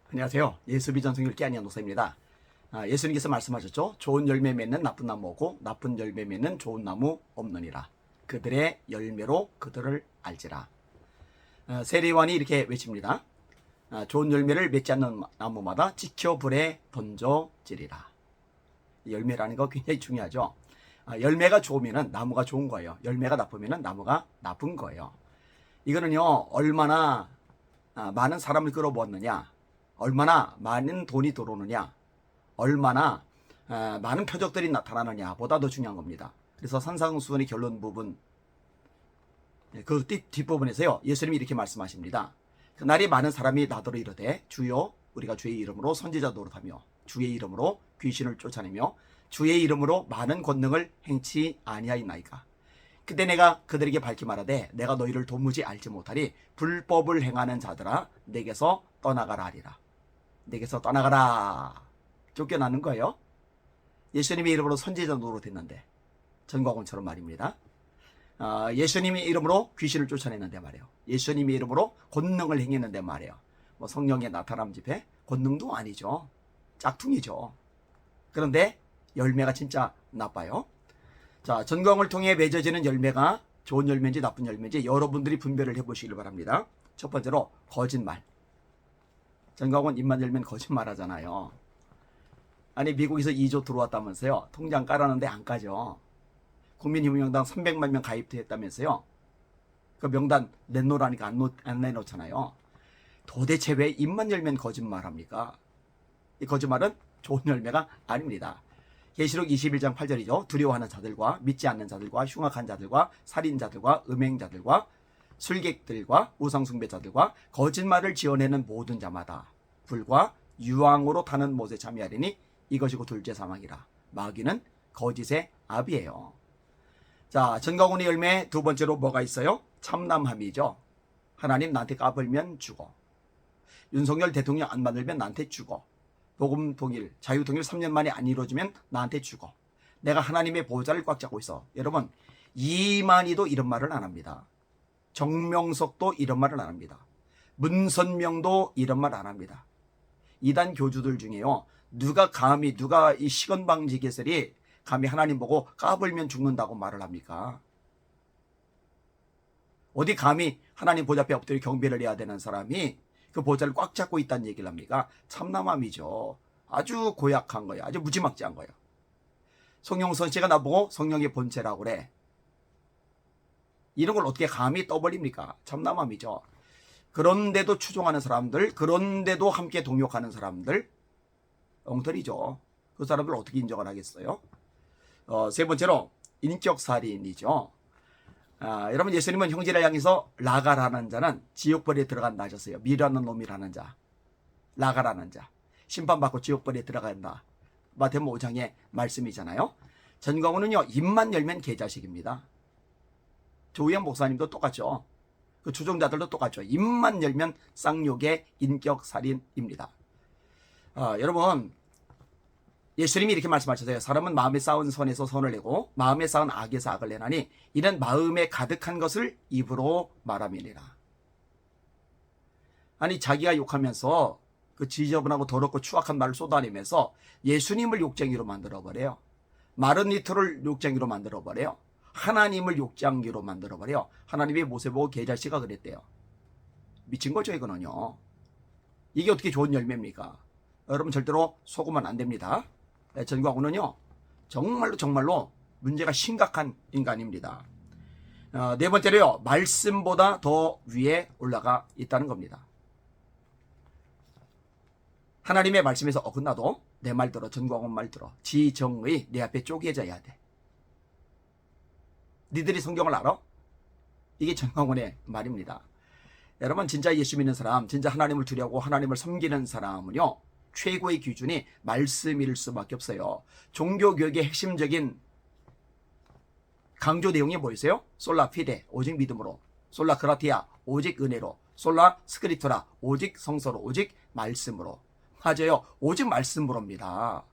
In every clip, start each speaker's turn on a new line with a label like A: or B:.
A: 안녕하세요. 예수비전 성결 깨아니아 노사입니다. 예수님께서 말씀하셨죠. 좋은 열매 맺는 나쁜 나무 없고 나쁜 열매 맺는 좋은 나무 없느니라. 그들의 열매로 그들을 알지라. 세례요한이 이렇게 외칩니다. 좋은 열매를 맺지 않는 나무마다 지켜 불에 던져지리라. 열매라는 거 굉장히 중요하죠. 열매가 좋으면 나무가 좋은 거예요. 열매가 나쁘면 나무가 나쁜 거예요. 이거는요, 얼마나 많은 사람을 끌어모았느냐, 얼마나 많은 돈이 들어오느냐, 얼마나 많은 표적들이 나타나느냐 보다 더 중요한 겁니다. 그래서 산상수훈의 결론 부분, 그 뒷부분에서요, 예수님이 이렇게 말씀하십니다. 그날이 많은 사람이 나더러 이르되 주여 우리가 주의 이름으로 선지자 노릇하며 주의 이름으로 귀신을 쫓아내며 주의 이름으로 많은 권능을 행치 아니하이나이까. 그때 내가 그들에게 밝히 말하되 내가 너희를 도무지 알지 못하리 불법을 행하는 자들아 내게서 떠나가라 하리라. 내게서 떠나가라. 쫓겨나는 거예요. 예수님의 이름으로 선지자 노릇했는데, 전광훈처럼 말입니다. 예수님의 이름으로 귀신을 쫓아냈는데 말이에요. 예수님의 이름으로 권능을 행했는데 말이에요. 뭐 성령의 나타남 집회 권능도 아니죠. 짝퉁이죠. 그런데 열매가 진짜 나빠요. 자, 전광을 통해 맺어지는 열매가 좋은 열매인지 나쁜 열매인지 여러분들이 분별을 해보시길 바랍니다. 첫 번째로 거짓말. 전광훈 입만 열면 거짓말 하잖아요. 아니 미국에서 2조 들어왔다면서요. 통장 깔았는데 안 까죠. 국민희망명당 300만 명 가입했다면서요. 그 명단 내놓으라니까 안 내놓잖아요. 도대체 왜 입만 열면 거짓말합니까? 이 거짓말은 좋은 열매가 아닙니다. 계시록 21장 8절이죠. 두려워하는 자들과 믿지 않는 자들과 흉악한 자들과 살인자들과 음행자들과 술객들과 우상숭배자들과 거짓말을 지어내는 모든 자마다 불과 유황으로 타는 못에 참여하리니 이것이고 둘째 사망이라. 마귀는 거짓의 아비예요. 자, 전광훈의 열매 두 번째로 뭐가 있어요? 참남함이죠. 하나님 나한테 까불면 죽어. 윤석열 대통령 안 만들면 나한테 죽어. 복음 통일, 자유 통일 3년 만에 안 이루어지면 나한테 죽어. 내가 하나님의 보좌를 꽉 잡고 있어. 여러분, 이만희도 이런 말을 안 합니다. 정명석도 이런 말을 안 합니다. 문선명도 이런 말 안 합니다. 이단 교주들 중에요, 누가 이 시건방지 개설이 감히 하나님 보고 까불면 죽는다고 말을 합니까? 어디 감히 하나님 보좌 앞에 엎드려 경배를 해야 되는 사람이 그 보좌를 꽉 잡고 있다는 얘기를 합니까? 참남함이죠. 아주 고약한 거예요. 아주 무지막지한 거예요. 송영선 씨가 나보고 성령의 본체라고 그래. 이런 걸 어떻게 감히 떠버립니까? 참남함이죠. 그런데도 추종하는 사람들, 그런데도 함께 동역하는 사람들, 엉터리죠. 그 사람들 어떻게 인정을 하겠어요? 세 번째로 인격살인이죠. 여러분, 예수님은 형제를 향해서 라가라는 자는 지옥벌에 들어간다 하셨어요. 미라는 놈이라는 자, 라가라는 자, 심판받고 지옥벌에 들어간다. 마태복음 5장의 말씀이잖아요. 전광훈은요, 입만 열면 개자식입니다. 조희영 목사님도 똑같죠. 그 추종자들도 똑같죠. 입만 열면 쌍욕의 인격살인입니다. 여러분, 예수님이 이렇게 말씀하셨어요. 사람은 마음에 쌓은 선에서 선을 내고 마음에 쌓은 악에서 악을 내나니 이는 마음에 가득한 것을 입으로 말함이니라. 아니, 자기가 욕하면서 그 지저분하고 더럽고 추악한 말을 쏟아내면서 예수님을 욕쟁이로 만들어버려요. 마른 니트를 욕쟁이로 만들어버려요. 하나님을 욕쟁이로 만들어버려요. 하나님이 모세 보고 개자식아 그랬대요. 미친 거죠, 이거는요. 이게 어떻게 좋은 열매입니까? 여러분, 절대로 속으면 안 됩니다. 전광훈은요, 정말로 문제가 심각한 인간입니다. 네 번째로요, 말씀보다 더 위에 올라가 있다는 겁니다. 하나님의 말씀에서 어긋나도 내 말 들어, 전광훈 말 들어, 지정의 내 앞에 쪼개져야 돼. 니들이 성경을 알아? 이게 전광훈의 말입니다. 여러분, 진짜 예수 믿는 사람, 진짜 하나님을 두려워하고 하나님을 섬기는 사람은요, 최고의 기준이 말씀일 수밖에 없어요. 종교교육의 핵심적인 강조 내용이 뭐였어요? 솔라 피데, 오직 믿음으로. 솔라 그라티아, 오직 은혜로. 솔라 스크립토라, 오직 성서로, 오직 말씀으로. 맞아요. 오직 말씀으로입니다.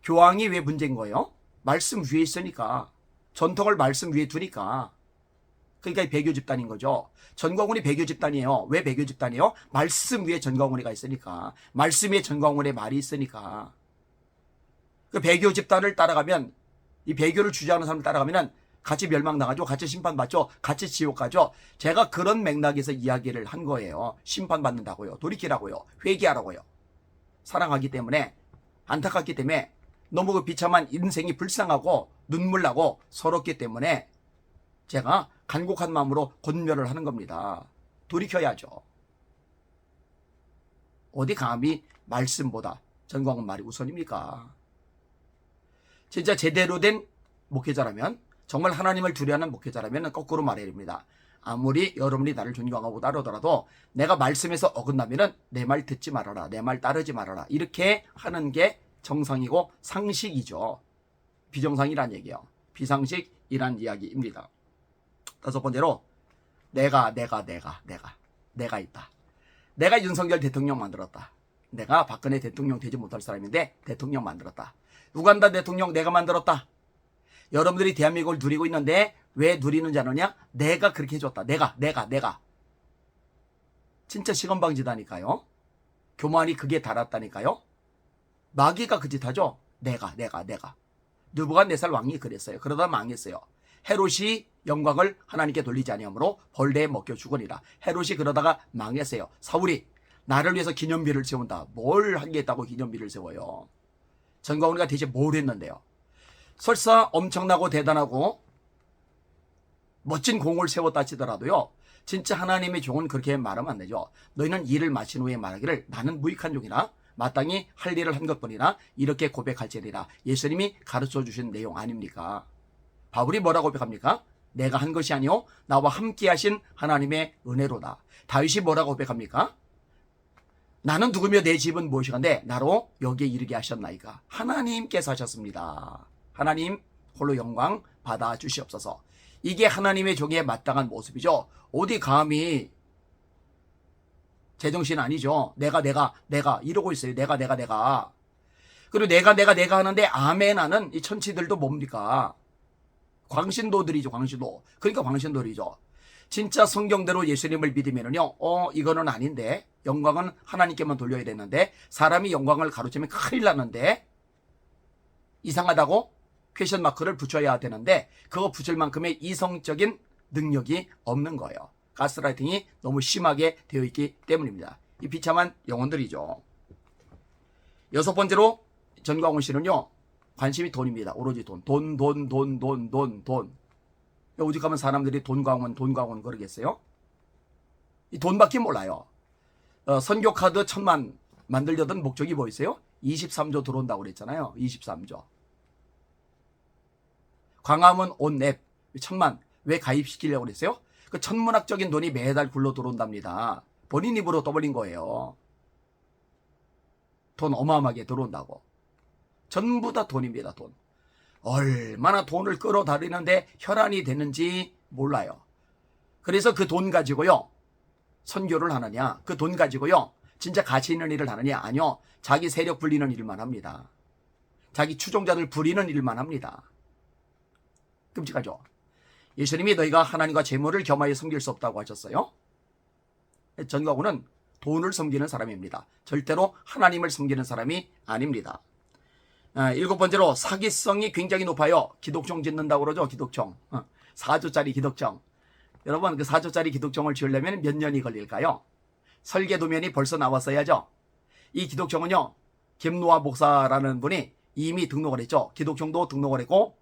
A: 교황이 왜 문제인 거예요? 말씀 위에 있으니까. 전통을 말씀 위에 두니까. 그러니까 배교 집단인 거죠. 전광훈이 배교 집단이에요. 왜 배교 집단이에요? 말씀 위에 전광훈이가 있으니까. 말씀 위에 전광훈의 말이 있으니까. 그 배교 집단을 따라가면, 이 배교를 주장하는 사람을 따라가면은 같이 멸망당하죠. 같이 심판받죠. 같이 지옥 가죠. 제가 그런 맥락에서 이야기를 한 거예요. 심판받는다고요. 돌이키라고요. 회개하라고요. 사랑하기 때문에, 안타깝기 때문에, 너무 그 비참한 인생이 불쌍하고 눈물 나고 서럽기 때문에 제가 간곡한 마음으로 권면을 하는 겁니다. 돌이켜야죠. 어디 감히 말씀보다 전광훈 말이 우선입니까? 진짜 제대로 된 목회자라면, 정말 하나님을 두려워하는 목회자라면 거꾸로 말해야 됩니다. 아무리 여러분이 나를 존경하고 따르더라도 내가 말씀에서 어긋나면은 내 말 듣지 말아라. 내 말 따르지 말아라. 이렇게 하는 게 정상이고 상식이죠. 비정상이란 얘기예요. 비상식이란 이야기입니다. 다섯 번째로 내가 있다. 내가 윤석열 대통령 만들었다. 내가 박근혜 대통령 되지 못할 사람인데 대통령 만들었다. 우간다 대통령 내가 만들었다. 여러분들이 대한민국을 누리고 있는데 왜 누리는지 아느냐? 내가 그렇게 해줬다. 내가. 진짜 시건방지다니까요. 교만이 그게 달았다니까요. 마귀가 그 짓 하죠. 내가. 느부갓네살 왕이 그랬어요. 그러다 망했어요. 헤롯이 영광을 하나님께 돌리지 아니하므로 벌레에 먹혀 죽으니라. 헤롯이 그러다가 망했어요. 사울이 나를 위해서 기념비를 세운다. 뭘 하겠다고 기념비를 세워요. 전광훈이가 대체 뭘 했는데요. 설사 엄청나고 대단하고 멋진 공을 세웠다 치더라도요. 진짜 하나님의 종은 그렇게 말하면 안 되죠. 너희는 일을 마친 후에 말하기를 나는 무익한 종이라 마땅히 할 일을 한 것뿐이나 이렇게 고백할지니라. 예수님이 가르쳐 주신 내용 아닙니까? 바울이 뭐라고 고백합니까? 내가 한 것이 아니오 나와 함께 하신 하나님의 은혜로다. 다윗이 뭐라고 고백합니까? 나는 누구며 내 집은 무엇이간데 나로 여기에 이르게 하셨나이까. 하나님께서 하셨습니다. 하나님 홀로 영광 받아 주시옵소서. 이게 하나님의 종의 마땅한 모습이죠. 어디 감히 제정신 아니죠. 내가 이러고 있어요. 내가 그리고 내가 하는데 아멘 하는 이 천치들도 뭡니까? 광신도들이죠. 광신도. 그러니까 광신도들이죠. 진짜 성경대로 예수님을 믿으면은요. 이거는 아닌데 영광은 하나님께만 돌려야 되는데 사람이 영광을 가로채면 큰일 나는데 이상하다고 퀘션 마크를 붙여야 되는데 그거 붙일 만큼의 이성적인 능력이 없는 거예요. 가스라이팅이 너무 심하게 되어 있기 때문입니다. 이 비참한 영혼들이죠. 여섯 번째로 전광훈 씨는요. 관심이 돈입니다. 오로지 돈. 돈. 오직하면 사람들이 돈광훈 그러겠어요? 이 돈밖에 몰라요. 선교 카드 1000만 만들려던 목적이 뭐였어요? 23조 들어온다고 그랬잖아요. 23조. 광화문 온 앱 1000만 왜 가입시키려고 그랬어요? 그 천문학적인 돈이 매달 굴러 들어온답니다. 본인 입으로 떠벌린 거예요. 돈 어마어마하게 들어온다고. 전부 다 돈입니다. 돈. 얼마나 돈을 끌어다리는데 혈안이 되는지 몰라요. 그래서 그 돈 가지고요. 선교를 하느냐. 그 돈 가지고요. 진짜 가치 있는 일을 하느냐. 아니요. 자기 세력 불리는 일만 합니다. 자기 추종자들 부리는 일만 합니다. 끔찍하죠. 예수님이 너희가 하나님과 재물을 겸하여 섬길 수 없다고 하셨어요. 전광훈은 돈을 섬기는 사람입니다. 절대로 하나님을 섬기는 사람이 아닙니다. 일곱 번째로 사기성이 굉장히 높아요. 기독청 짓는다고 그러죠. 기독청. 4조짜리 기독청. 여러분 그 4조짜리 기독청을 지으려면 몇 년이 걸릴까요? 설계도면이 벌써 나왔어야죠. 이 기독청은요. 김노아 목사라는 분이 이미 등록을 했죠. 기독청도 등록을 했고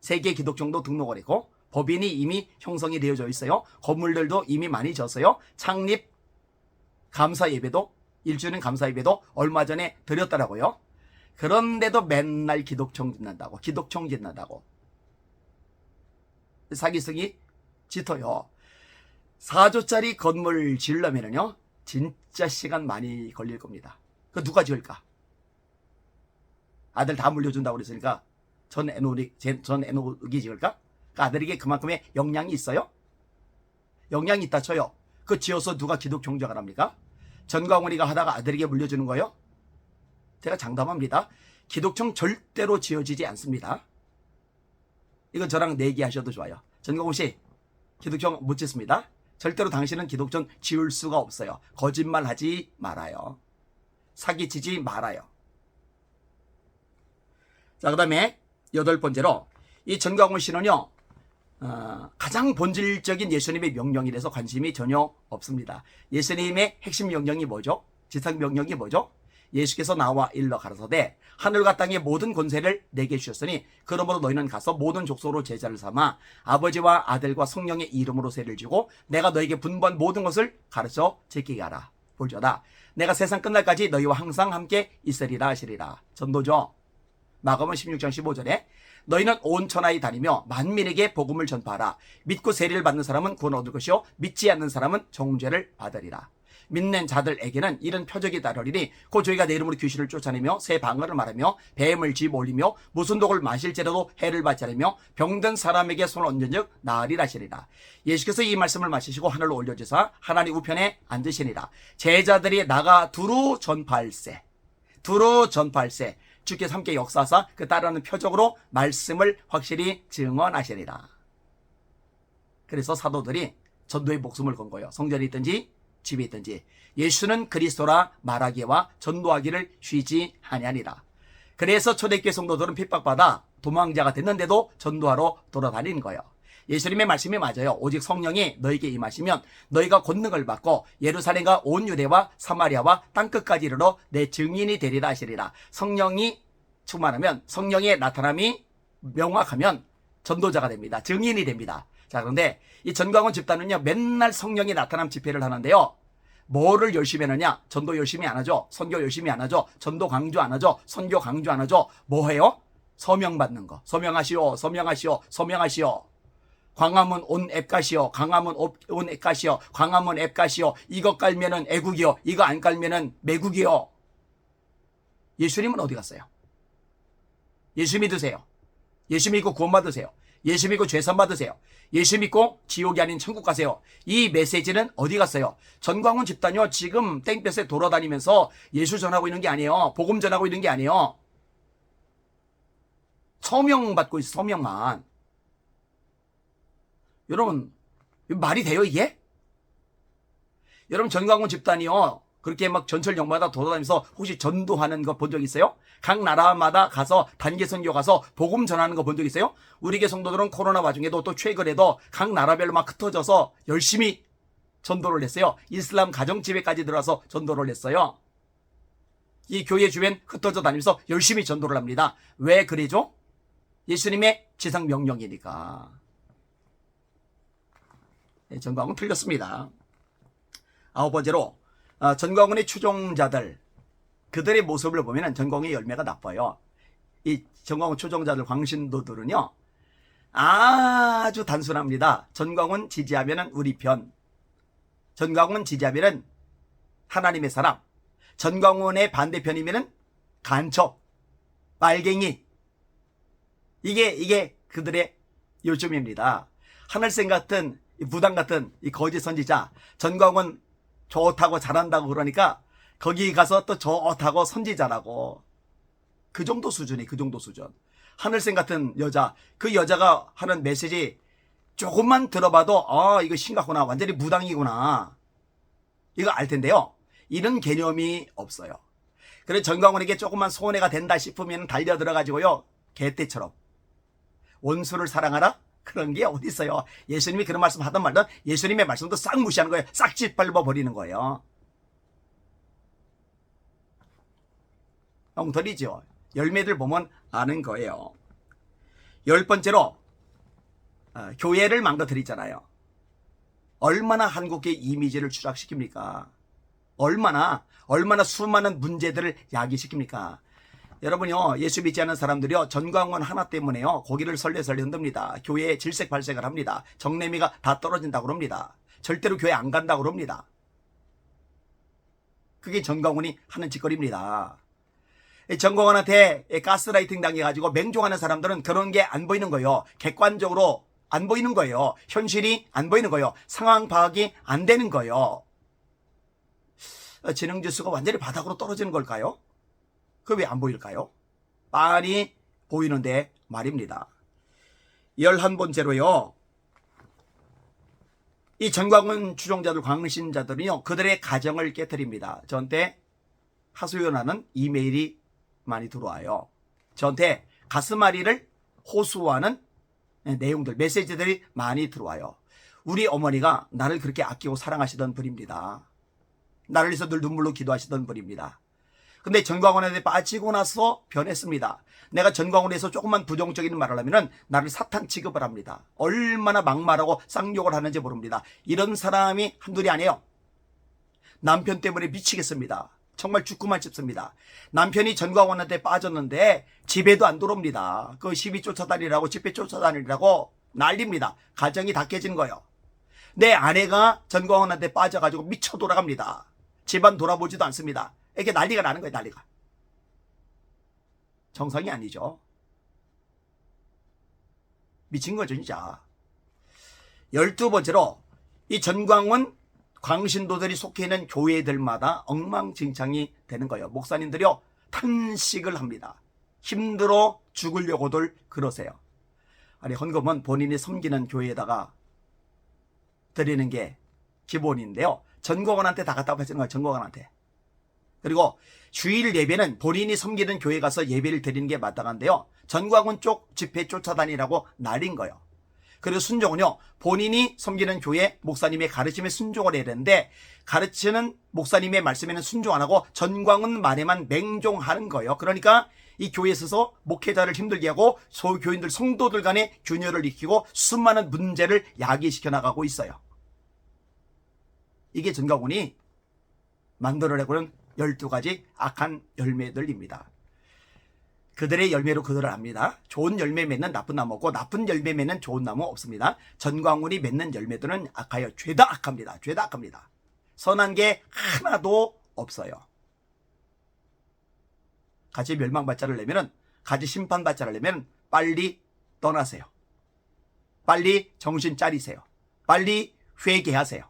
A: 세계 기독청도 등록을 했고 법인이 이미 형성이 되어져 있어요. 건물들도 이미 많이 졌어요. 창립 감사 예배도 1주년 감사 예배도 얼마 전에 드렸더라고요. 그런데도 맨날 기독청 짓는다고. 사기성이 짙어요. 4조짜리 건물 지으려면요 진짜 시간 많이 걸릴 겁니다. 그 누가 지을까? 아들 다 물려준다고 그랬으니까 전 애노기 지을까? 그 아들에게 그만큼의 역량이 있어요? 역량이 있다 쳐요. 그 지어서 누가 기독청장을 합니까? 전광훈이가 하다가 아들에게 물려주는 거예요? 제가 장담합니다. 기독청 절대로 지어지지 않습니다. 이건 저랑 내기하셔도 좋아요. 전광훈 씨 기독교 못 짓습니다. 절대로 당신은 기독교 지을 수가 없어요. 거짓말하지 말아요. 사기치지 말아요. 자, 그 다음에 8번째로 이 전광훈 씨는요, 가장 본질적인 예수님의 명령에 대해서 관심이 전혀 없습니다. 예수님의 핵심 명령이 뭐죠? 지상 명령이 뭐죠? 예수께서 나와 일러 가라사대 하늘과 땅의 모든 권세를 내게 주셨으니 그러므로 너희는 가서 모든 족속으로 제자를 삼아 아버지와 아들과 성령의 이름으로 세를 지고 내가 너에게 분부한 모든 것을 가르쳐 지키게 하라. 볼지어다 내가 세상 끝날까지 너희와 항상 함께 있으리라 하시리라. 전도죠. 마가복음 16장 15절에 너희는 온 천하에 다니며 만민에게 복음을 전파하라. 믿고 세례를 받는 사람은 구원 얻을 것이요 믿지 않는 사람은 정죄를 받으리라. 믿는 자들에게는 이런 표적이 따르리니 곧 저희가 내 이름으로 귀신을 쫓아내며 새 방언을 말하며 뱀을 쥐 올리며 무슨 독을 마실지라도 해를 받지 않으며 병든 사람에게 손을 얹은즉 나으리라 하시리라. 예수께서 이 말씀을 마치시고 하늘로 올려주사 하나님 우편에 앉으시니라. 제자들이 나가 두루 전파할세. 주께서 함께 역사하사 그 따르는 표적으로 말씀을 확실히 증언하시리라. 그래서 사도들이 전도에 목숨을 건 거예요. 성전에 있든지 집에 있든지 예수는 그리스도라 말하기와 전도하기를 쉬지 아니하니라. 그래서 초대교회 성도들은 핍박받아 도망자가 됐는데도 전도하러 돌아다니는 거예요. 예수님의 말씀이 맞아요. 오직 성령이 너에게 임하시면 너희가 권능을 받고 예루살렘과 온 유대와 사마리아와 땅끝까지 이르러 내 증인이 되리라 하시리라. 성령이 충만하면, 성령의 나타남이 명확하면 전도자가 됩니다. 증인이 됩니다. 자, 그런데 이 전광훈 집단은요, 맨날 성령이 나타남 집회를 하는데요, 뭐를 열심히 하느냐? 전도 열심히 안 하죠. 선교 열심히 안 하죠. 전도 강조 안 하죠. 선교 강조 안 하죠. 뭐 해요? 서명 받는 거. 서명하시오. 광화문 온 앱가시오. 광화문 온 앱가시오. 광화문 앱가시오. 이거 깔면은 애국이요. 이거 안 깔면은 매국이요. 예수님은 어디 갔어요? 예수 믿으세요. 예수 믿고 구원 받으세요. 예수 믿고 죄산 받으세요. 예수 믿고 지옥이 아닌 천국 가세요. 이 메시지는 어디 갔어요? 전광훈 집단이요, 지금 땡볕에 돌아다니면서 예수 전하고 있는 게 아니에요. 복음 전하고 있는 게 아니에요. 서명 받고 있어, 서명만. 여러분, 말이 돼요, 이게? 여러분, 전광훈 집단이요, 그렇게 막 전철 역마다 돌아다니면서 혹시 전도하는 거 본 적 있어요? 각 나라마다 가서 단기 선교 가서 복음 전하는 거 본 적 있어요? 우리 교 성도들은 코로나 와중에도 또 최근에도 각 나라별로 막 흩어져서 열심히 전도를 했어요. 이슬람 가정집회까지 들어와서 전도를 했어요. 이 교회 주변 흩어져 다니면서 열심히 전도를 합니다. 왜 그러죠? 예수님의 지상 명령이니까. 네, 전광훈 틀렸습니다. 9번째로 전광훈의 추종자들, 그들의 모습을 보면 전광훈의 열매가 나빠요. 이 전광훈 추종자들, 광신도들은요, 아주 단순합니다. 전광훈 지지하면 우리 편, 전광훈 지지하면 하나님의 사람, 전광훈의 반대편이면 간첩, 빨갱이. 이게 그들의 요점입니다. 하늘생 같은, 무당 같은 이 거짓 선지자, 전광훈 좋다고 잘한다고 그러니까 거기 가서 또 좋다고 선지자라고. 그 정도 수준이, 그 정도 수준. 하늘생 같은 여자, 그 여자가 하는 메시지 조금만 들어봐도 이거 심각구나, 완전히 무당이구나, 이거 알 텐데요, 이런 개념이 없어요. 그래서 전광훈에게 조금만 손해가 된다 싶으면 달려 들어가지고요, 개떼처럼 원수를 사랑하라? 그런 게 어디 있어요. 예수님이 그런 말씀 하던 말든 예수님의 말씀도 싹 무시하는 거예요. 싹 짓밟아 버리는 거예요. 엉터리죠. 열매들 보면 아는 거예요. 10번째로 교회를 망가뜨리잖아요. 얼마나 한국의 이미지를 추락시킵니까? 얼마나 수많은 문제들을 야기시킵니까? 여러분요, 예수 믿지 않는 사람들이요, 전광훈 하나 때문에요, 고기를 설레설레 흔듭니다. 교회에 질색발색을 합니다. 정내미가 다 떨어진다고 그럽니다. 절대로 교회 안 간다고 그럽니다. 그게 전광훈이 하는 짓거리입니다. 전광훈한테 가스라이팅 당해가지고 맹종하는 사람들은 그런 게 안 보이는 거예요. 객관적으로 안 보이는 거예요. 현실이 안 보이는 거예요. 상황 파악이 안 되는 거예요. 지능지수가 완전히 바닥으로 떨어지는 걸까요? 그 왜 안 보일까요? 빤히 보이는데 말입니다. 11번째로요, 이 전광훈 추종자들, 광신자들은요, 그들의 가정을 깨뜨립니다. 저한테 하소연하는 이메일이 많이 들어와요. 저한테 가슴앓이를 호소하는 내용들, 메시지들이 많이 들어와요. 우리 어머니가 나를 그렇게 아끼고 사랑하시던 분입니다. 나를 위해서 늘 눈물로 기도하시던 분입니다. 근데 전광훈에 빠지고 나서 변했습니다. 내가 전광훈에서 조금만 부정적인 말을 하면은 나를 사탄 취급을 합니다. 얼마나 막말하고 쌍욕을 하는지 모릅니다. 이런 사람이 한둘이 아니에요. 남편 때문에 미치겠습니다. 정말 죽고만 싶습니다. 남편이 전광훈한테 빠졌는데 집에도 안 들어옵니다. 그 시비 쫓아다니라고, 집회 쫓아다니라고 난립니다. 가정이 다 깨진 거예요. 내 아내가 전광훈한테 빠져가지고 미쳐 돌아갑니다. 집안 돌아보지도 않습니다. 이렇게 난리가 나는 거예요, 난리가. 정상이 아니죠. 미친 거죠, 진짜. 12번째로, 이 전광훈 광신도들이 속해 있는 교회들마다 엉망진창이 되는 거예요. 목사님들이요, 탄식을 합니다. 힘들어 죽으려고들 그러세요. 아니, 헌금은 본인이 섬기는 교회에다가 드리는 게 기본인데요. 전광훈한테 다 갖다 바치는 거예요, 전광훈한테. 그리고 주일 예배는 본인이 섬기는 교회 가서 예배를 드리는 게 마땅한데요. 전광훈 쪽 집회 쫓아다니라고 날린 거예요. 그리고 순종은요, 본인이 섬기는 교회 목사님의 가르침에 순종을 해야 되는데, 가르치는 목사님의 말씀에는 순종 안 하고 전광훈 말에만 맹종하는 거예요. 그러니까 이 교회에 있어서 목회자를 힘들게 하고 소교인들, 성도들 간의 균열을 일으키고 수많은 문제를 야기시켜 나가고 있어요. 이게 전광훈이 만들어내고 있는 12가지 악한 열매들입니다. 그들의 열매로 그들을 압니다. 좋은 열매 맺는 나쁜 나무 없고, 나쁜 열매 맺는 좋은 나무 없습니다. 전광훈이 맺는 열매들은 악하여 죄다 악합니다. 죄다 악합니다. 선한 게 하나도 없어요. 같이 멸망받자를 내면은, 같이 심판받자를 내면 빨리 떠나세요. 빨리 정신 차리세요. 빨리 회개하세요.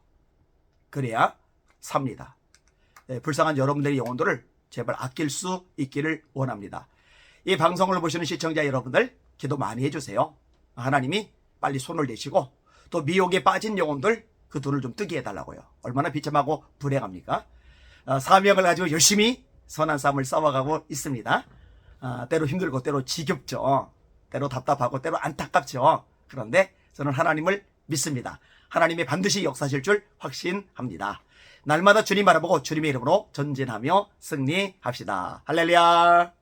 A: 그래야 삽니다. 불쌍한 여러분들의 영혼들을 제발 아낄 수 있기를 원합니다. 이 방송을 보시는 시청자 여러분들, 기도 많이 해주세요. 하나님이 빨리 손을 대시고, 또 미혹에 빠진 영혼들 그 돈을 좀 뜨게 해달라고요. 얼마나 비참하고 불행합니까? 사명을 가지고 열심히 선한 싸움을 싸워가고 있습니다. 때로 힘들고 때로 지겹죠. 때로 답답하고 때로 안타깝죠. 그런데 저는 하나님을 믿습니다. 하나님이 반드시 역사하실 줄 확신합니다. 날마다 주님 바라보고 주님의 이름으로 전진하며 승리합시다. 할렐루야.